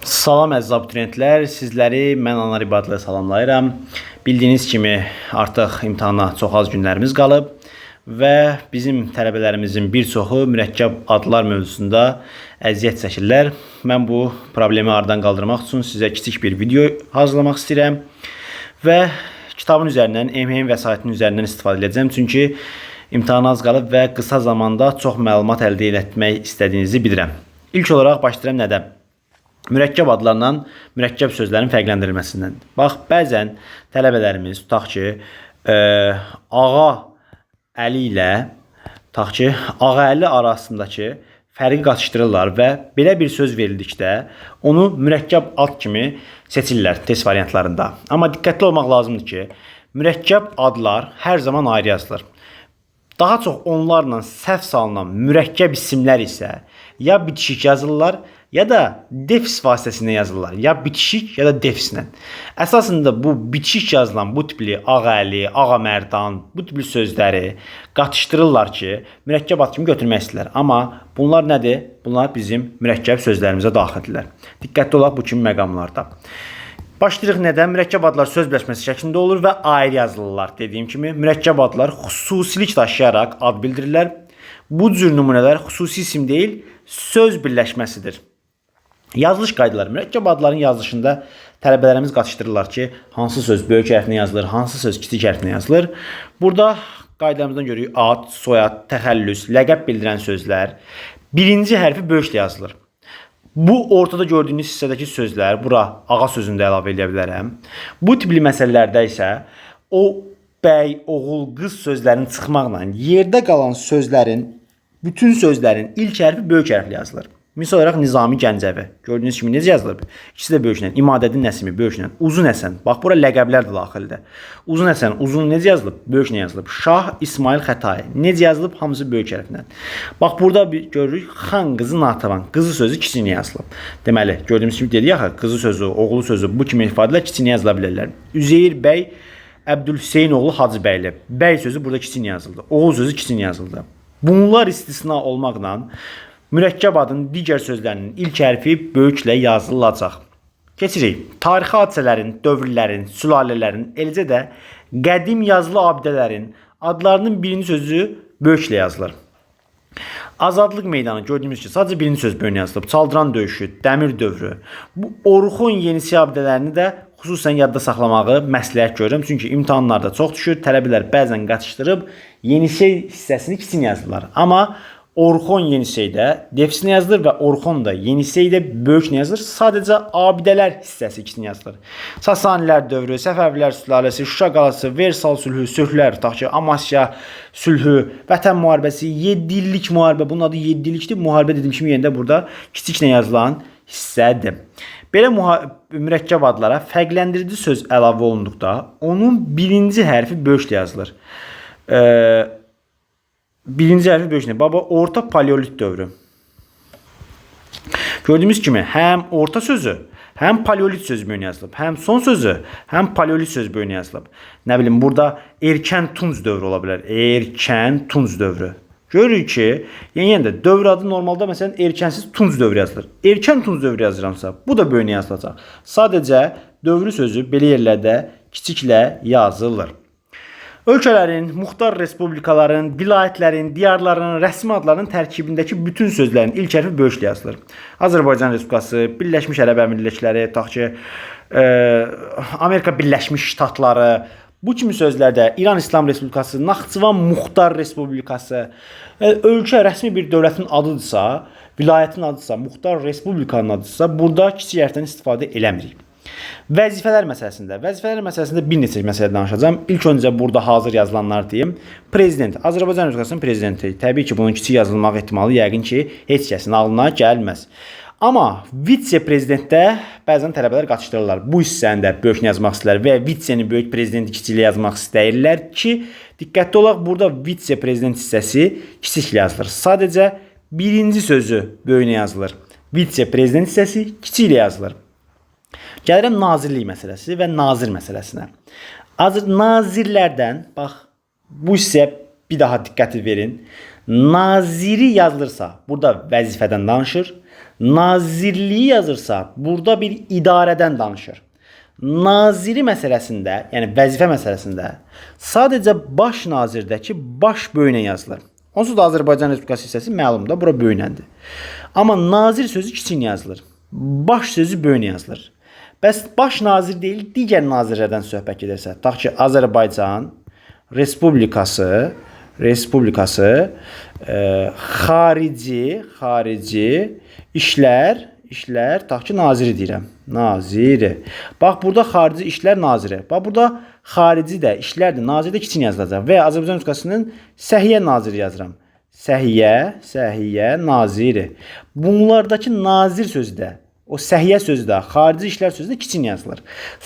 Salam əziz abituriyentlər, sizləri mən Anar İbadlı salamlayıram. Bildiyiniz kimi artıq imtahana çox az günlərimiz qalıb və bizim tələbələrimizin bir çoxu mürəkkəb adlar mövzusunda əziyyət çəkirlər. Mən bu problemi aradan qaldırmaq üçün sizə kiçik bir video hazırlamaq istəyirəm və kitabın üzərindən, MHM vəsaitinin üzərindən istifadə edəcəm. Çünki imtahan az qalıb və qısa zamanda çox məlumat əldə etmək istədiyinizi bilirəm. İlk olaraq başlayıram nədən? Mürəkkəb adlarla mürəkkəb sözlərin fərqləndirilməsindən. Bax, bəzən tələbələrimiz, tutaq ki, Ağa Əli ilə Ağa Əli arasındakı fərqi qatışdırırlar və belə bir söz verildikdə onu mürəkkəb ad kimi seçirlər test variantlarında. Amma diqqətli olmaq lazımdır ki, mürəkkəb adlar hər zaman ayrı yazılır. Daha çox onlarla səhv salınan mürəkkəb isimlər isə ya bitişik yazılırlar, ya da defis vasitəsilə yazılırlar. Ya bitişik, ya da defislə. Əsasında bu bitişik yazılan bu tipli Ağəli, Ağamərdan, bu tipli sözləri qatışdırırlar ki, mürəkkəb ad kimi götürmək istəyirlər. Amma bunlar nədir? Bunlar bizim mürəkkəb sözlərimizə daxildirlər. Diqqətli olaq bu kimi məqamlarda. Başlayırıq nədən? Mürəkkəb adlar söz birləşməsi şəklində olur və ayrı yazılırlar. Dediyim kimi, mürəkkəb adlar xüsusilik daşıyaraq ad bildirirlər. Bu cür nümunələr xüsusi isim deyil, söz birləşməsidir. Yazılış qaydaları. Mürəkkəb adların yazılışında tələbələrimiz qatışdırırlar ki, hansı söz böyük hərflə yazılır, hansı söz kiçik hərflə yazılır. Burada qaydalarımızdan görürük ad, soyad, təxəllüs, ləqəb bildirən sözlər birinci hərfi böyüklə yazılır. Bu ortada gördüyünüz hissədəki sözlər, bura ağa sözünü də əlavə edə bilərəm. Bu tipli məsələlərdə isə o bəy, oğul, qız sözlərinin çıxmaqla yerdə qalan sözlərin, bütün sözlərin ilk hərfi böyük hərflə yazılır. Misal olaraq Nizami Gəncəvi. Gördüyünüz kimi necə yazılır? İkisi də böyüklə. İmadəddin Nəsimi böyüklə. Uzun Həsən. Bax, bura ləqəblər də daxildir. Uzun Həsən, uzun necə yazılıb? Böyüklə yazılıb. Şah İsmail Xətai. Necə yazılıb? Hamısı böyük hərflə. Bax, burada görürük Xan qızı Natəvan. Qızı sözü kiçiklə yazılıb. Deməli, gördüyünüz kimi dedik axı, qızı sözü, oğlu sözü bu kimi ifadələr kiçiklə yazıla bilərlər. Üzeyir bəy Əbdülhüseyn oğlu Hacıbəyli. Bəy sözü burada kiçiklə yazıldı. Oğul sözü kiçiklə yazıldı. Bunlar istisna olmaqla mürəkkəb adın digər sözlərinin ilk hərfi böyüklə yazılacaq. Keçirik. Tarixi hadisələrin, dövrlərin, sülalələrin, eləcə də qədim yazılı abidələrin adlarının birinci sözü böyüklə yazılır. Azadlıq meydanı gördüyümüz ki, sadəcə birinci söz böyüklə yazılıb. Çaldıran döyüşü, Dəmir dövrü. Bu Orxon Yenisi abidələrini də xüsusən yadda saxlamağı məsləhət görürəm. Çünki imtahanlarda çox düşür. Tələbələr bəzən qatışdırıb Yenisey hissəsini kiçik yazırlar. Amma Orxon Yeniseydə defisini yazılır və Orxon da Yeniseydə böyüklə yazılır. Sadəcə abidələr hissəsi kiçik yazılır. Sasanilər dövrü, Səfəvilər sülaləsi, Şuşa qalası, Versal sülhü, sülhlər, tutaq ki, Amasya sülhü, Vətən müharibəsi, 7 illik müharibə. Bunun adı 7 illikdir. Müharibə dediyim kimi yenə də burada kiçiklə yazılan hissədir. Belə mürəkkəb adlara fərqləndirici söz əlavə olunduqda onun birinci hərfi böyüklə yazılır. Birinci hərfi böyüklə. Baba, orta paleolit dövrü. Gördüyümüz kimi həm orta sözü, həm paleolit sözü böyüklə yazılıb. Həm son sözü, həm paleolit sözü böyüklə yazılıb. Nə bilim, burada erkən tunc dövrü ola bilər. Erkən tunc dövrü. Görürük ki, yenə də dövr adı normalda məsələn erkənsiz tunc dövrü yazılır. Erkən tunc dövrü yazıramsa, bu da böyüklə yazılacaq. Sadəcə dövrü sözü belə yerlərdə kiçiklə yazılır. Ölkələrin, muxtar respublikaların, vilayətlərin, diyarların, rəsmi adlarının tərkibindəki bütün sözlərin ilk hərfi böyüklə yazılır. Azərbaycan Respublikası, Birləşmiş Ərəb Əmirlikləri, tutaq ki, Amerika Birləşmiş Ştatları, bu kimi sözlərdə İran İslam Respublikası, Naxçıvan Muxtar Respublikası, ölkə rəsmi bir dövlətin adıdırsa, vilayətin adıdırsa, Muxtar Respublikanın adıdırsa, burada kiçik hərfdən istifadə eləmirik. Vəzifələr məsələsində bir neçə məsələ danışacağım. İlk öncə burada hazır yazılanlar deyim. Prezident, Azərbaycan Respublikasının prezidenti. Təbii ki, bunun kiçik yazılmaq ehtimalı yəqin ki, heç kəsin ağlına gəlməz. Amma vitse-prezidentdə bəzən tələbələr qatışdırırlar. Bu hissəni də böyüklə yazmaq istəyirlər və vitseni böyük prezidenti kiçiklə yazmaq istəyirlər ki, diqqətli olaq, burada vitse-prezident hissəsi kiçiklə yazılır. Sadəcə birinci sözü böyüklə yazılır. Vitse-prezident hissəsi kiçiklə yazılır. Gəlirəm nazirlik məsələsi və nazir məsələsinə. Nazirlərdən, bax, bu hissəyə bir daha diqqət verin. Naziri yazılırsa, burada vəzifədən danışır. Nazirliyi yazırsa, burada bir idarədən danışır. Naziri məsələsində, yəni vəzifə məsələsində sadəcə baş nazirdəki baş böyünə yazılır. Onsuz da Azərbaycan Respublikası hissəsi məlumdur, bura böyünəndir. Amma nazir sözü kiçik yazılır. Baş sözü böyünə yazılır. Bəs baş nazir deyil, digər nazirlərdən söhbət gedirsə, tutaq ki, Azərbaycan Respublikası xarici işlər, tutaq ki, naziri deyirəm. Naziri. Bax, burada xarici işlər naziri. Bax, burada xarici də, işlərdir, naziri də kiçik yazılacaq. Və Azərbaycan Respublikasının səhiyyə naziri yazıram. Səhiyyə naziri. Bunlardakı nazir sözü də, o səhiyyə sözü də, xarici işlər sözü də kiçik yazılır.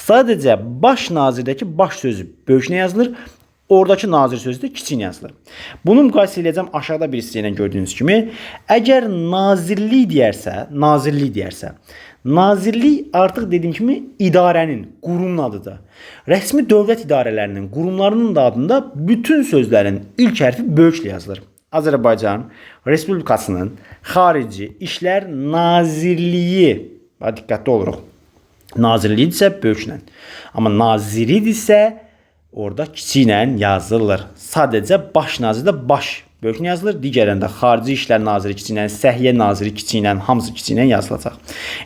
Sadəcə baş nazirdəki baş sözü böyüklə yazılır. Oradakı nazir sözü də kiçik yazılır. Bunu müqayisə edəcəm aşağıda bir hissə ilə gördüyünüz kimi. Əgər nazirlik deyərsə, nazirlik artıq dediyim kimi idarənin, qurumun adıdır. Rəsmi dövlət idarələrinin, qurumlarının da adında bütün sözlərin ilk hərfi böyüklə yazılır. Azərbaycan Respublikasının xarici işlər nazirliyi, diqqətli oluruq. Nazirliyi isə böyüklə. Amma naziridirsə orada kiçiklə yazılır. Sadəcə baş nazirdə baş böyüklə yazılır. Digərlərində xarici işlər naziri kiçiklə, səhiyyə naziri kiçiklə, hamısı kiçiklə yazılacaq.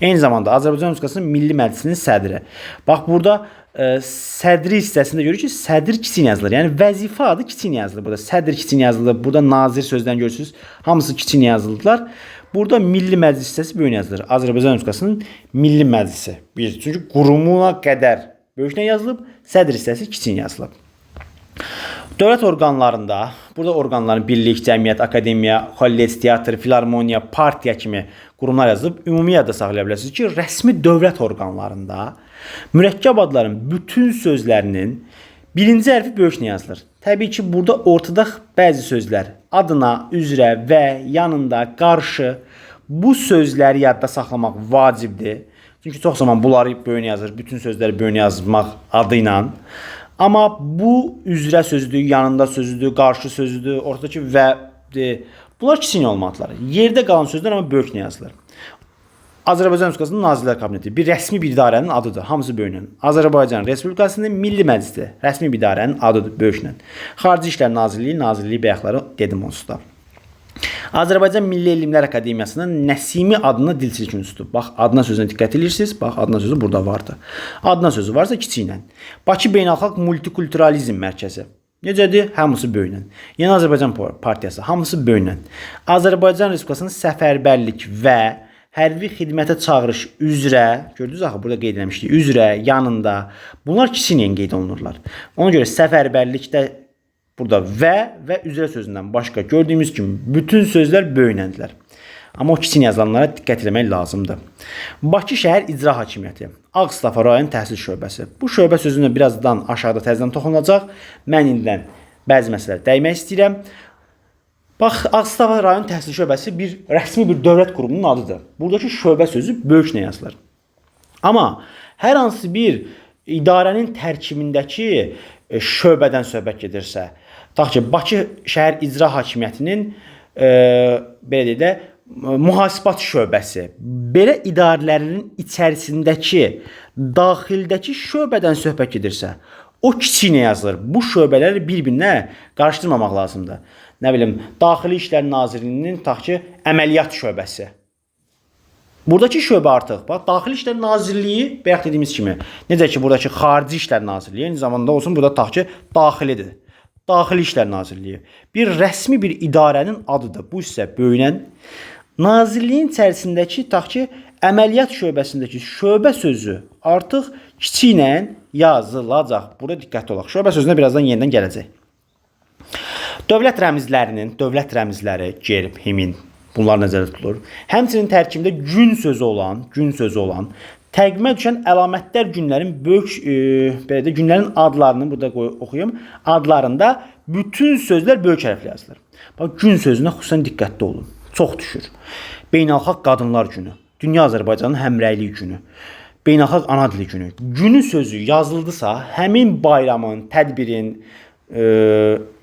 Eyni zamanda Azərbaycan Respublikasının Milli Məclisinin sədri. Bax, burada sədri hissəsində görürük ki, sədr kiçik yazılır. Yəni vəzifə adı kiçik yazılır. Burada sədr kiçik yazılır. Burada nazir sözdən görürsünüz. Hamısı kiçik yazıldılar. Burada Milli Məclis hissəsi böyük yazılır. Azərbaycan Respublikasının Milli Məclisi. Çünki qurumuna qədər böyüklə yazılıb, sədr hissəsi kiçik yazılıb. Dövlət orqanlarında, burada orqanların birlik, cəmiyyət, akademiya, kollec, teatr, filarmoniya, partiya kimi qurumlar yazılıb. Ümumi yadda saxlaya bilərsiniz ki, rəsmi dövlət orqanlarında mürəkkəb adların bütün sözlərinin birinci hərfi böyüklə yazılır. Təbii ki, burada ortada bəzi sözlər adına, üzrə və yanında, qarşı bu sözləri yadda saxlamaq vacibdir. Çünki çox zaman bunları böyük yazır, bütün sözləri böyük yazmaq adı ilə. Amma bu üzrə sözüdür, yanında sözüdür, qarşı sözüdür, ortadakı vədir. Bunlar kiçik olmalıdırlar. Yerdə qalan sözlər amma böyük yazılır. Azərbaycan Respublikasının Nazirlər Kabineti bir rəsmi bir idarənin adıdır, hamısı böyüklə. Azərbaycan Respublikasının Milli Məclisi rəsmi bir idarənin adıdır, böyüklə. Xarici İşlər Nazirliyi, nazirliyi bəyəkləri dedim onsuz da. Azərbaycan Milli Elmlər Akademiyasının Nəsimi adını dilçilik institutu. Bax, adına sözünə diqqət edirsiniz. Bax, adına sözü burada vardı. Adına sözü varsa kiçiklə. Bakı Beynəlxalq Multikulturalizm Mərkəzi. Necədir? Hamısı böyüklə. Yeni Azərbaycan Partiyası. Hamısı böyüklə. Azərbaycan Respublikasının səfərbərlik və hərbi xidmətə çağırış üzrə, gördünüz axı, burada qeyd eləmişdik, üzrə, yanında, bunlar kiçiklə qeyd olunurlar. Ona görə səfərbərlikdə burada və üzrə sözündən başqa gördüyümüz kimi bütün sözlər böyükləndilər. Amma o kiçik yazılanlara diqqət etmək lazımdır. Bakı şəhər icra hakimiyyəti, Ağstafa rayon təhsil şöbəsi. Bu şöbə sözünə birazdan aşağıda təzədən toxunulacaq. Mən indidən bəzi məsələlər dəymək istəyirəm. Bax, Ağstafa rayon təhsil şöbəsi rəsmi bir dövlət qurumunun adıdır. Buradakı şöbə sözü böyüklə yazılır. Amma hər hansı bir idarənin tərkibindəki şöbədən söhbət gedirsə, tutaq ki, Bakı şəhər icra hakimiyyətinin belə deyək də mühasibat şöbəsi, belə idarələrinin içərisindəki daxildəki şöbədən söhbət gedirsə, o kiçiklə yazılır. Bu şöbələri bir-birinə qarışdırmamaq lazımdır. Nə bilim, Daxili İşlər Nazirliyinin tutaq ki, əməliyyat şöbəsi. Buradakı şöbə artıq, bax, Daxili İşlər Nazirliyi, bayaq dediyimiz kimi, necə ki, buradakı Xarici İşlər Nazirliyi, eyni zamanda olsun, burada tutaq ki, daxilidir. Daxili İşlər Nazirliyi bir rəsmi bir idarənin adıdır. Bu isə böyüklə. Nazirliyin içərisindəki, tutaq ki, əməliyyat şöbəsindəki şöbə sözü artıq kiçiklə yazılacaq. Burada diqqətli olaq. Şöbə sözünə birazdan yenidən gələcək. Dövlət rəmzləri, gerb, himn, bunlar nəzərdə tutulur. Həmçinin tərkibində gün sözü olan, təqvimə düşən əlamətlər günlərin günlərin adlarını burada oxuyum. Adlarında bütün sözlər böyük hərflə yazılır. Bax, gün sözünə xüsusən diqqətli olun. Çox düşür. Beynəlxalq Qadınlar Günü, Dünya Azərbaycanın Həmrəylik Günü, Beynəlxalq Ana Dili Günü. Günü sözü yazıldısa, həmin bayramın, tədbirin,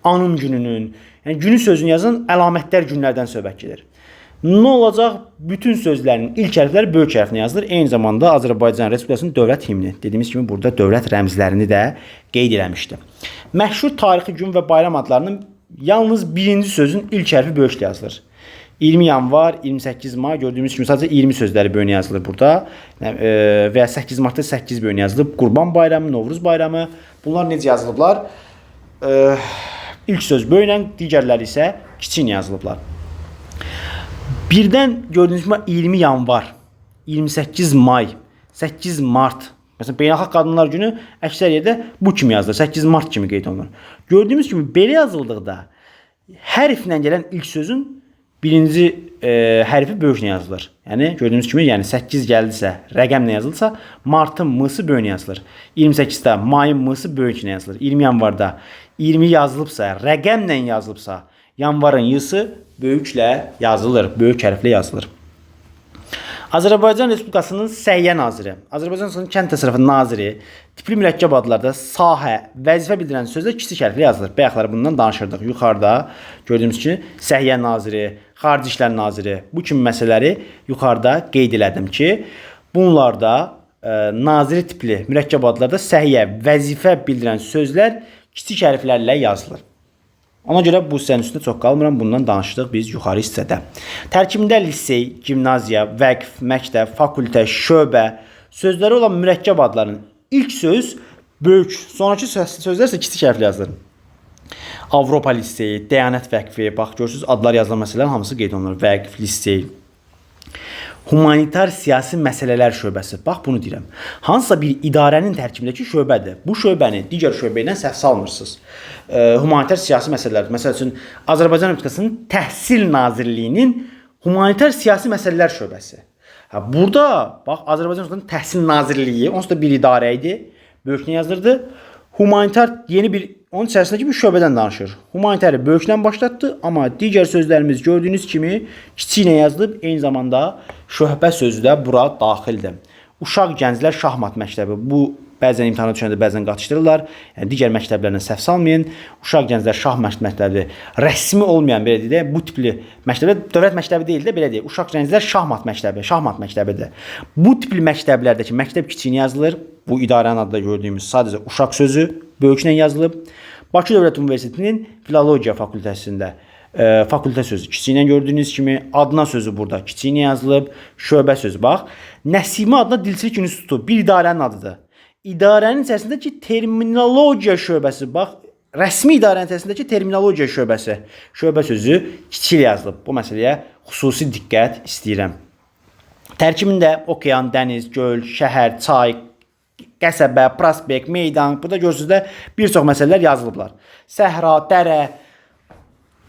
anım gününün, yəni günü sözünü yazan əlamətlər günlərdən söhbət gedir. Nə olacaq? Bütün sözlərin ilk hərfləri böyük hərflə yazılır. Eyni zamanda Azərbaycan Respublikasının dövlət himni. Dediyimiz kimi burada dövlət rəmzlərini də qeyd eləmişdi. Məşhur tarixi gün və bayram adlarının yalnız birinci sözün ilk hərfi böyüklə yazılır. 20 yanvar, 28 may gördüyümüz kimi sadəcə 20 sözləri böyük yazılır burada. Və 8 martda 8 böyük yazılıb. Qurban bayramı, Novruz bayramı. Bunlar necə yazılıblar? İlk söz böyüklə, digərləri isə kiçik yazılıblar. Birdən gördüyünüz kimi 20 yanvar, 28 may, 8 mart. Məsələn, Beynəlxalq Qadınlar Günü əksər yerdə bu kimi yazılır. 8 mart kimi qeyd olunur. Gördüyümüz kimi belə yazıldıqda hərflə gələn ilk sözün birinci hərfi böyüklə yazılır. Yəni gördüyünüz kimi, yəni 8 gəldisə, rəqəmlə yazılsa, martın m-sı böyük yazılır. 28-də mayın m-sı böyüklə yazılır. 20 yanvarda 20 yazılıbsa, rəqəmlə yazılıbsa, yanvarın y-sı böyüklə yazılır, böyük hərflə yazılır. Azərbaycan Respublikasının Səhiyyə Naziri, Azərbaycan Respublikasının Kənd Təsərrüfatı Naziri tipli mürəkkəb adlarda sahə, vəzifə bildirən sözlər kiçik hərflə yazılır. Bayaqları bundan danışırdıq. Yuxarıda gördüyümüz kimi Səhiyyə Naziri, Xarici İşlər Naziri bu kimi məsələləri yuxarıda qeyd elədim ki, bunlarda naziri tipli mürəkkəb adlarda səhiyyə, vəzifə bildirən sözlər kiçik hərflərlə yazılır. Ona görə bu hissənin üstündə çox qalmıram. Bundan danışdıq biz yuxarı hissədə. Tərkibində lisey, gimnaziya, vəqf, məktəb, fakültə, şöbə sözləri olan mürəkkəb adlarının ilk söz böyük, sonraki sözlər isə kiçik hərflə yazılır. Avropa liseyi, Dəyanət vəqfi, bax görürsünüz adlar yazılan məsələlərin hamısı qeyd olunur. Vəqf, lisey. Humanitar siyasi məsələlər şöbəsi. Bax bunu deyirəm. Hansısa bir idarənin tərkibindəki şöbədir. Bu şöbəni digər şöbə ilə səhv salmırsınız. Humanitar siyasi məsələlər. Məsəl üçün Azərbaycan Respublikasının Təhsil Nazirliyinin humanitar siyasi məsələlər şöbəsi. Burada bax Azərbaycan Respublikasının Təhsil Nazirliyi, onsuz da bir idarə idi. Böyüklə yazılırdı. Humanitar yeni bir onun içərisindəki bir şöbədən danışır. Humanitarı böyüklə başlatdı, amma digər sözlərimiz gördüyünüz kimi kiçiklə yazılıb, eyni zamanda şöbə sözü də bura daxildir. Uşaq gənclər şahmat məktəbi. Bu bəzən imtahana düşəndə bəzən qatışdırırlar. Yəni digər məktəblərlə səhv salmayın. Uşaq gənclər şahmat məktəbi rəsmi olmayan belə deyək, bu tipli məktəblər dövlət məktəbi deyil də belə deyək. Uşaq gənclər şahmat məktəbidir. Bu tipli məktəblərdəki məktəb kiçiyini yazılır. Bu idarənin adında gördüyümüz sadəcə uşaq sözü böyüklə yazılıb. Bakı Dövlət Universitetinin Filologiya fakültəsində fakültə sözü kiçiylə gördüyünüz kimi, adına sözü burada kiçiylə yazılıb. Şöbə sözü bax. Nəsimə adına Dilçilik İnstitutu bir idarənin adıdır. İdarənin içərisindəki terminologiya şöbəsi, bax, rəsmi idarənin içərisindəki terminologiya şöbəsi, şöbə sözü kiçiklə yazılıb. Bu məsələyə xüsusi diqqət istəyirəm. Tərkibində okean, dəniz, göl, şəhər, çay, qəsəbə, prospekt, meydan, burada görürsünüz də bir çox məsələlər yazılıblar. Səhra, dərə.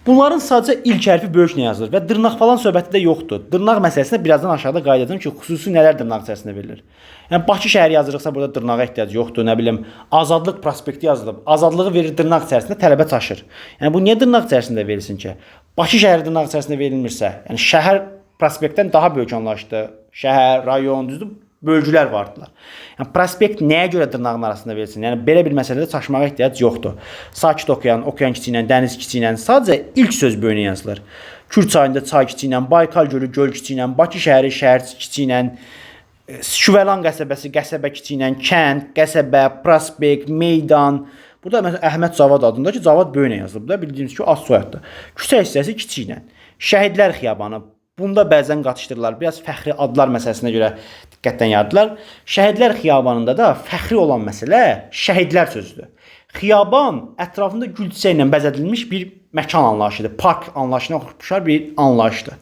Bunların sadəcə ilk hərfi böyüklə yazılır və dırnaq falan söhbəti də yoxdur. Dırnaq məsələsində birazdan aşağıda qayıdacağam ki, xüsusi nələr dırnaq içərisində verilir. Yəni Bakı şəhəri yazırıqsa burada dırnağa ehtiyac yoxdur. Nə bilim, Azadlıq prospekti yazılıb. Azadlığı verir dırnaq içərisində, tələbə çaşır. Yəni bu niyə dırnaq içərisində verilsin ki? Bakı şəhəri dırnaq içərisində verilmirsə, yəni şəhər prospektdən daha böyük anlaşdı. Şəhər, rayon, düzdür? Bölgülər vardılar. Yəni prospekt nəyə görə dırnağın arasında verilsin? Yəni belə bir məsələdə çaşmağa ehtiyac yoxdur. Sakit okean, okean kiçiylə, dəniz kiçiylə, sadəcə ilk söz böyüklə yazılır. Kür çayında çay kiçiylə, Baykal gölü göl kiçiylə, Bakı şəhəri şəhər kiçiylə, Şüvəlan qəsəbəsi qəsəbə kiçiylə, kənd, qəsəbə, prospekt, meydan. Burada məsələn Əhməd Cavad adındakı Cavad böyüklə yazılıb da, bildiyimiz ki, az soyaddır. Küçə hissəsi kiçiklə. Şəhidlər xiyabanı. Bunda bəzən qatışdırırlar. Biraz fəxri adlar məsələsinə görə diqqətdən yardılar. Şəhidlər xiyabanında da fəxri olan məsələ şəhidlər sözüdür. Xiyaban ətrafında gül çiçəyi ilə bəzədilmiş bir məkan anlayışıdır. Park anlayışına oxşar bir anlayışdır.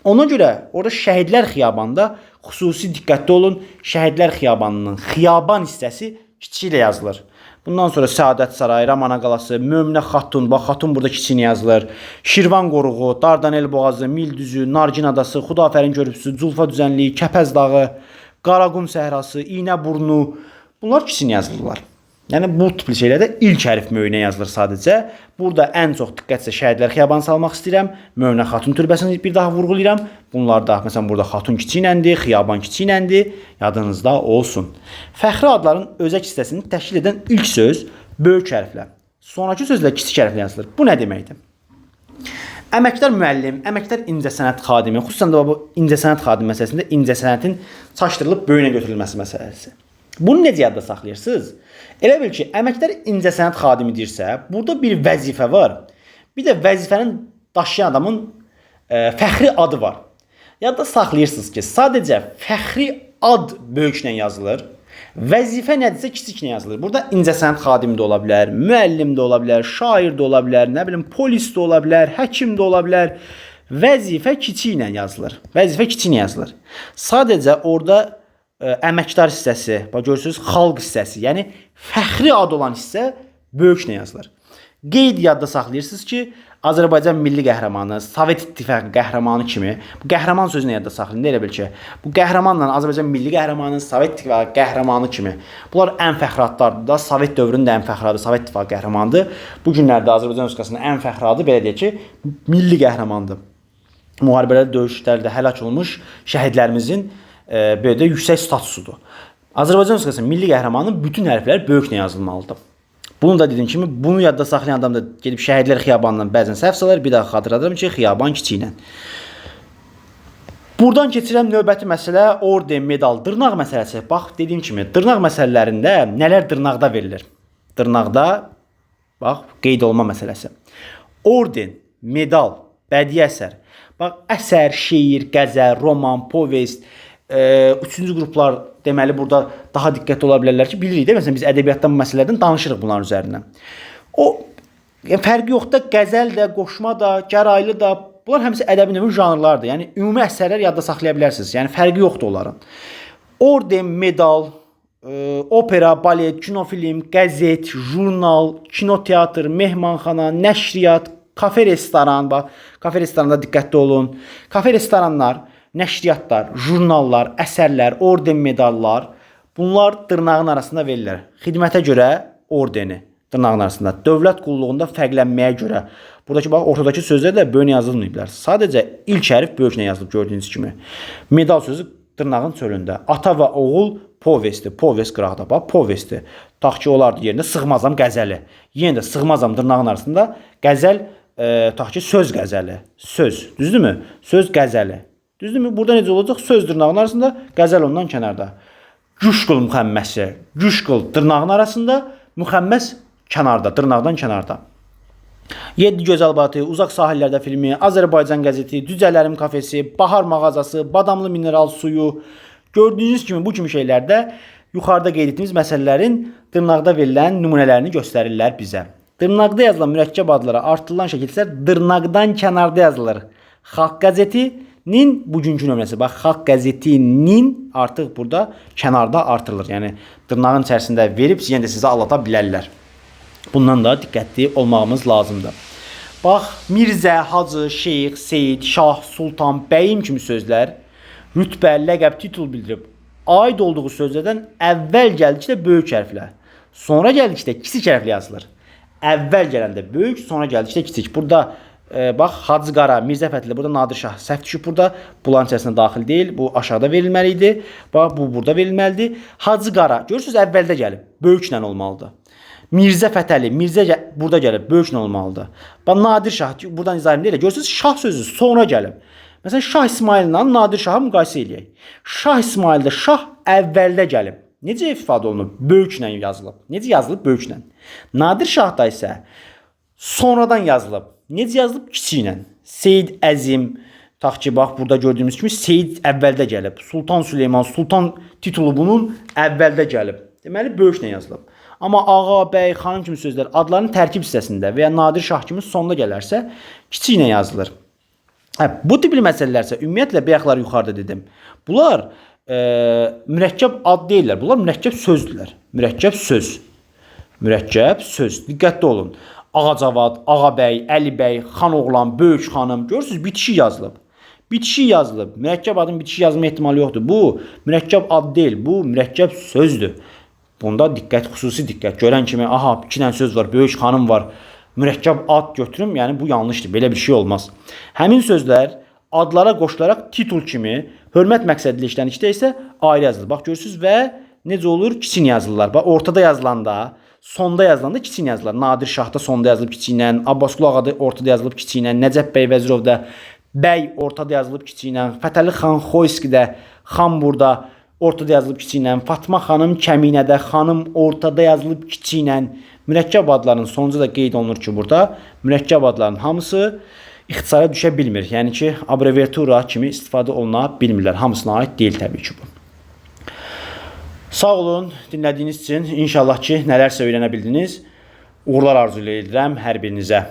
Ona görə orada şəhidlər xiyabanında xüsusi diqqətli olun. Şəhidlər xiyabanının xiyaban hissəsi kiçiklə yazılır. Bundan sonra Səadət Sarayı, Ramana qalası, Möminə xatun, bax xatun burada kiçiylə yazılır. Şirvan qoruğu, Dardanel boğazı, Mil düzü, Nargin adası, Xudafərin körpüsü, Culfa düzənliyi, Kəpəz dağı, Qaraqum səhrası, İynəburnu, bunlar kiçiylə yazılırlar. Yəni bu tipli şeylərdə ilk hərf Möminə yazılır sadəcə. Burada ən çox diqqət isə şəhidlər xiyabanı salmaq istəyirəm. Möminə xatun türbəsini bir daha vurğulayıram. Bunlarda məsələn burada xatun kiçikləndir, xiyaban kiçikləndir. Yadınızda olsun. Fəxri adların özək hissəsini təşkil edən ilk söz böyük hərflə, sonrakı sözlər kiçik hərflə yazılır. Bu nə deməkdir? Əməkdar müəllim, əməkdar incəsənət xadimi, xüsusən də bu incəsənət xadimi məsələsində incəsənətin çaşdırılıb böyünə götürülməsi məsələsi. Bunu necə yadda saxlayırsınız? Elə bil ki, əməkdar incəsənət xadimidirsə, burada bir vəzifə var. Bir də vəzifənin daşıyan adamın fəxri adı var. Yadda saxlayırsınız ki, sadəcə fəxri ad böyüklə yazılır. Vəzifə nədirsə kiçiklə yazılır. Burada incəsənət xadimi də ola bilər, müəllim də ola bilər, şair də ola bilər, nə bilim polis də ola bilər, həkim də ola bilər. Vəzifə kiçiklə yazılır. Vəzifə kiçiklə yazılır. Sadəcə orada əməkdar hissəsi, bax görürsüz, xalq hissəsi, yəni fəxri ad olan hissə böyüklə yazılır. Qeyd yadda saxlayırsınız ki, Azərbaycan milli qəhrəmanı, Sovet İttifaqı qəhrəmanı kimi bu qəhrəman sözünü yadda saxlayın. Elə bil ki, bu qəhrəmanla Azərbaycan milli qəhrəmanı, Sovet İttifaqı qəhrəmanı kimi. Bunlar ən fəxri adlardır da. Sovet dövründə ən fəxri adı Sovet İttifaqı qəhrəmanıdır. Bu günlərdə Azərbaycan Respublikasının ən fəxri adı belə deyək ki, milli qəhrəmandır. Müharibələrdə, döyüşlərdə həlak olmuş şəhidlərimizin belə də yüksək statusudur. Azərbaycan Respublikasının milli qəhrəmanının bütün hərfləri böyüklə yazılmalıdır. Bunu da dediyim kimi, bunu yadda saxlayan adam da gedib şəhidlər xiyabanından bəzən səhv salır. Bir daha xatırladıram ki, xiyaban kiçiklə. Buradan keçirəm növbəti məsələ orden, medal, dırnaq məsələsi. Bax, dediyim kimi, dırnaq məsələlərində nələr dırnaqda verilir? Dırnaqda, bax, qeyd olma məsələsi. Orden, medal, bədii əsər. Bax, əsər, şeir, qəzəl, roman, povest, üçüncü qruplar deməli burada daha diqqətli ola bilərlər ki, bilirik də, məsələn biz ədəbiyyatdan bu məsələlərdən danışırıq bunların üzərindən. O fərqi yoxdur, qəzəl də, qoşma da, gəraylı da, bunlar həmsi ədəbi növün janrlardır. Yəni ümumi əsərlər yadda saxlaya bilərsiniz. Yəni fərqi yoxdur onların. Orden, medal, opera, balet, kinofilm, qəzet, jurnal, kinoteatr, mehmanxana, nəşriyyat, kafe, restoran, bax, kafe, restoranda diqqətli olun. Kafe, restoranlar, nəşriyyatlar, jurnallar, əsərlər, orden, medallar, bunlar dırnağın arasında verirlər. Xidmətə görə ordeni dırnağın arasında. Dövlət qulluğunda fərqlənməyə görə. Buradakı bax, ortadakı sözlər də böyük yazılmayıblar. Sadəcə ilk hərf böyüklə yazılıb gördüyünüz kimi. Medal sözü dırnağın çölündə. Ata və oğul povesti, povest qıraqda bax, povesti. Tax ki, olardı yerində sığmazam qəzəli. Yenə də sığmazam dırnağın arasında qəzəl, tax ki, söz qəzəli. Söz, düzdürmü? Söz qəzəli. Düzdürmü? Burada necə olacaq? Söz dırnağın arasında, qəzəl ondan kənarda. Güşqıl müxəmməsi. Güşqıl dırnağın arasında, müxəmməs kənarda, dırnaqdan kənarda. 7 gözəl batı, uzaq sahillərdə filmi, Azərbaycan qəzeti, Düzələrim kafesi, Bahar mağazası, Badamlı mineral suyu. Gördüyünüz kimi bu kimi şeylərdə yuxarıda qeyd etdiyimiz məsələlərin dırnaqda verilən nümunələrini göstərirlər bizə. Dırnaqda yazılan mürəkkəb adlara artırılan şəkildə isə dırnaqdan kənarda yazılır. Xalq qəzetinin bugünkü nömrəsi. Bax, Xalq qəzetinin artıq burada kənarda artırılır. Yəni dırnağın içərisində verib yenə də sizə aldata bilərlər. Bundan da diqqətli olmağımız lazımdır. Bax, Mirzə, Hacı, Şeyx, Seyid, Şah, Sultan, Bəyim kimi sözlər rütbə, ləqəb, titul bildirib aid olduğu sözlərdən əvvəl gəldikdə böyük hərflə, sonra gəldikdə kiçik hərflə yazılır. Əvvəl gələndə böyük, sonra gəldikdə kiçik. Burada bax, Hacı Qara, Mirzə Fətəli, burada Nadir Şah səhv düşüb burada. Bunların içərisində daxil deyil. Bu aşağıda verilməli idi. Bax, bu burada verilməlidir. Hacı Qara, görürsünüz əvvəldə gəlib. Böyüklə olmalıdır. Mirzə Fətəli, Mirzə burada gəlib. Böyüklə olmalıdır. Bax, Nadir Şah, buradan izah edim deyil. Görürsünüz, Şah sözü sonra gəlib. Məsələn, Şah İsmaillə Nadir Şahı müqayisə eləyək. Şah İsmaildə Şah əvvəldə gəlib. Necə ifadə olunub? Böyüklə yazılıb. Necə yazılıb? Böyüklə. Nadir Şahda isə sonradan yazılıb. Necə yazılıb? Kiçiklə. Seyid Əzim, tax ki, bax, burada gördüyümüz kimi Seyid əvvəldə gəlib. Sultan Süleyman, Sultan titulu bunun əvvəldə gəlib. Deməli, böyüklə yazılıb. Amma ağa, bəy, xanım kimi sözlər adların tərkib hissəsində və ya Nadir Şah kimi sonda gələrsə, kiçiklə yazılır. Bu tipli məsələlər isə ümumiyyətlə bayaqlar yuxarıda dedim. Bunlar mürəkkəb ad deyirlər. Bunlar mürəkkəb sözdürlər. Mürəkkəb söz. Mürəkkəb söz. Diqqətli olun. Ağacavad, Ağabəy, Əlibəy, Xanoğlan, Böyük xanım. Görürsünüz, bitişik yazılıb. Bitişik yazılıb. Mürəkkəb adın bitişik yazma ehtimalı yoxdur. Bu mürəkkəb ad deyil. Bu mürəkkəb sözdür. Bunda diqqət, xüsusi diqqət. Görən kimi, aha, 2 dənə söz var, Böyük xanım var. Mürəkkəb ad götürüm, yəni bu yanlışdır. Belə bir şey olmaz. Həmin sözlər adlara qoşularaq titul kimi hörmət məqsədilə işlədikdə isə ayrı yazılır. Bax, görürsünüz və necə olur? Kiçik yazılırlar. Bax, ortada yazılanda sonda yazılanda kiçik yazılır. Nadir Şahda sonda yazılıb kiçiklə, Abbasqulu Ağadı ortada yazılıb kiçiklə, Nəcəf bəy Vəzirovda bəy ortada yazılıb kiçiklə, Fətəli xan Xoyskidə xan burada ortada yazılıb kiçiklə, Fatma xanım Kəminədə xanım ortada yazılıb kiçiklə. Mürəkkəb adların sonuncu da qeyd olunur ki, burada mürəkkəb adların hamısı ixtisara düşə bilmir. Yəni ki, abreviatura kimi istifadə oluna bilmirlər. Hamısına aid deyil təbii ki bu. Sağ olun dinlədiyiniz üçün. İnşallah ki, nələrsə öyrənə bildiniz. Uğurlar arzu edirəm hər birinizə.